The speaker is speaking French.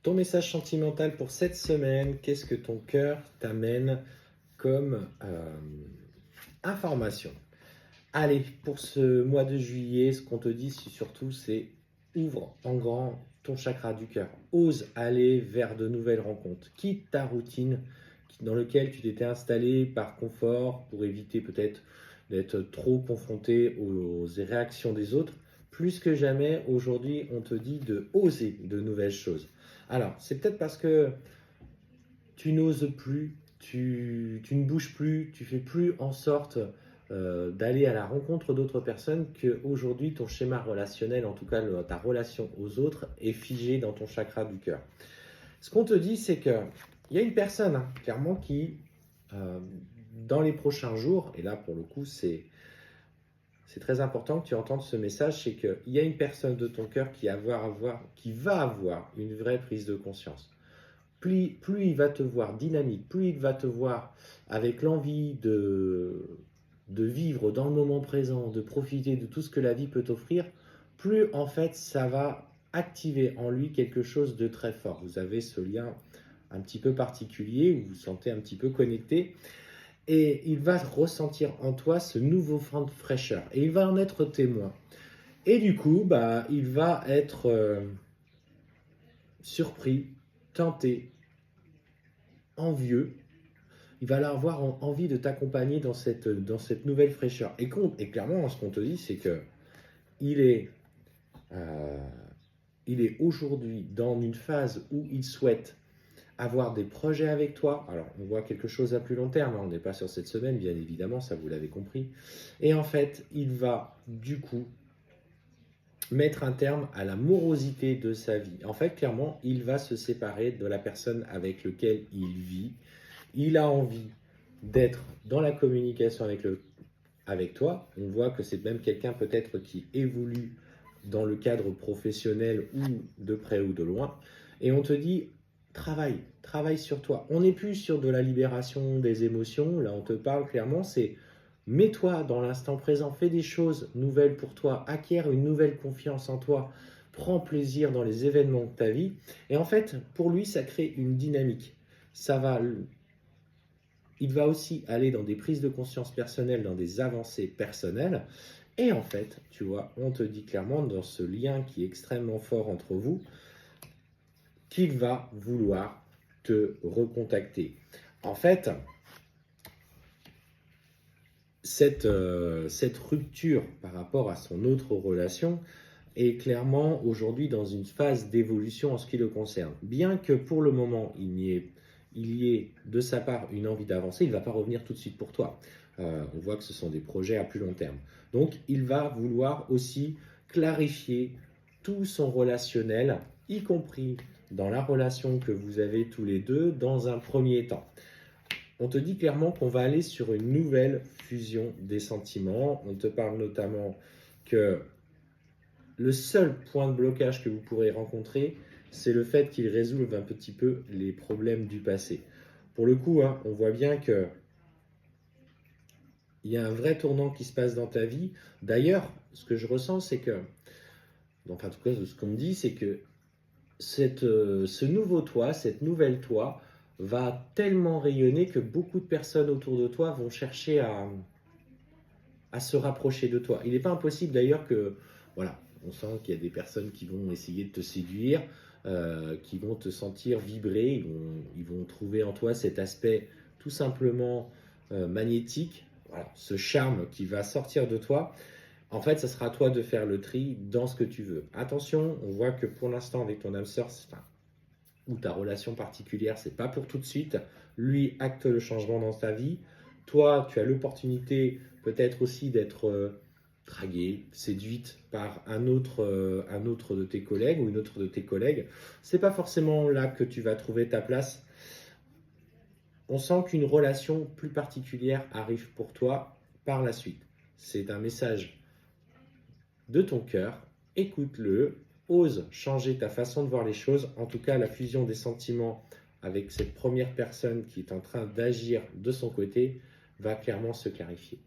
Ton message sentimental pour cette semaine, qu'est-ce que ton cœur t'amène comme information? Allez, pour ce mois de juillet, ce qu'on te dit surtout, c'est ouvre en grand ton chakra du cœur. Ose aller vers de nouvelles rencontres. Quitte ta routine dans laquelle tu t'étais installé par confort pour éviter peut-être d'être trop confronté aux réactions des autres. Plus que jamais, aujourd'hui, on te dit de oser de nouvelles choses. Alors, c'est peut-être parce que tu n'oses plus, tu ne bouges plus, tu fais plus en sorte d'aller à la rencontre d'autres personnes qu'aujourd'hui ton schéma relationnel, en tout cas ta relation aux autres, est figé dans ton chakra du cœur. Ce qu'on te dit, c'est qu'il y a une personne, clairement, qui, dans les prochains jours, et là pour le coup c'est très important que tu entendes ce message, c'est qu'il y a une personne de ton cœur qui va avoir une vraie prise de conscience. Plus il va te voir dynamique, plus il va te voir avec l'envie de vivre dans le moment présent, de profiter de tout ce que la vie peut t'offrir, plus en fait ça va activer en lui quelque chose de très fort. Vous avez ce lien un petit peu particulier, où vous vous sentez un petit peu connecté, et il va ressentir en toi ce nouveau vent de fraîcheur, et il va en être témoin. Et du coup, il va être surpris, tenté, envieux. Il va avoir envie de t'accompagner dans cette nouvelle fraîcheur. Et clairement, ce qu'on te dit, c'est que il est aujourd'hui dans une phase où il souhaite avoir des projets avec toi. Alors, on voit quelque chose à plus long terme, on n'est pas sur cette semaine, bien évidemment, ça vous l'avez compris. Et en fait, il va du coup mettre un terme à la morosité de sa vie. En fait, clairement, il va se séparer de la personne avec laquelle il vit. Il a envie d'être dans la communication avec toi. On voit que c'est même quelqu'un peut-être qui évolue dans le cadre professionnel ou de près ou de loin. Et on te dit, travaille sur toi. On n'est plus sur de la libération des émotions. Là, on te parle clairement, c'est mets-toi dans l'instant présent, fais des choses nouvelles pour toi, acquiert une nouvelle confiance en toi, prends plaisir dans les événements de ta vie. Et en fait, pour lui, ça crée une dynamique. Il va aussi aller dans des prises de conscience personnelles, dans des avancées personnelles. Et en fait, tu vois, on te dit clairement dans ce lien qui est extrêmement fort entre vous, qu'il va vouloir te recontacter. En fait, cette rupture par rapport à son autre relation est clairement aujourd'hui dans une phase d'évolution en ce qui le concerne. Bien que pour le moment, il y ait de sa part une envie d'avancer, il ne va pas revenir tout de suite pour toi. On voit que ce sont des projets à plus long terme. Donc, il va vouloir aussi clarifier tout son relationnel, y compris dans la relation que vous avez tous les deux dans un premier temps. On te dit clairement qu'on va aller sur une nouvelle fusion des sentiments. On te parle notamment que le seul point de blocage que vous pourrez rencontrer, c'est le fait qu'il résolve un petit peu les problèmes du passé. Pour le coup, on voit bien qu'il y a un vrai tournant qui se passe dans ta vie. D'ailleurs, ce que je ressens, c'est que, enfin, en tout cas, ce qu'on me dit, c'est que ce nouveau toi, cette nouvelle toi, va tellement rayonner que beaucoup de personnes autour de toi vont chercher à se rapprocher de toi. Il n'est pas impossible d'ailleurs que, voilà, on sent qu'il y a des personnes qui vont essayer de te séduire, qui vont te sentir vibrer, ils vont trouver en toi cet aspect tout simplement magnétique, voilà, ce charme qui va sortir de toi. En fait, ça sera à toi de faire le tri dans ce que tu veux. Attention, on voit que pour l'instant, avec ton âme sœur, ou ta relation particulière, c'est pas pour tout de suite. Lui acte le changement dans ta vie. Toi, tu as l'opportunité peut-être aussi d'être draguée, séduite par un autre de tes collègues ou une autre de tes collègues. C'est pas forcément là que tu vas trouver ta place. On sent qu'une relation plus particulière arrive pour toi par la suite. C'est un message de ton cœur, écoute-le, ose changer ta façon de voir les choses. En tout cas, la fusion des sentiments avec cette première personne qui est en train d'agir de son côté va clairement se clarifier.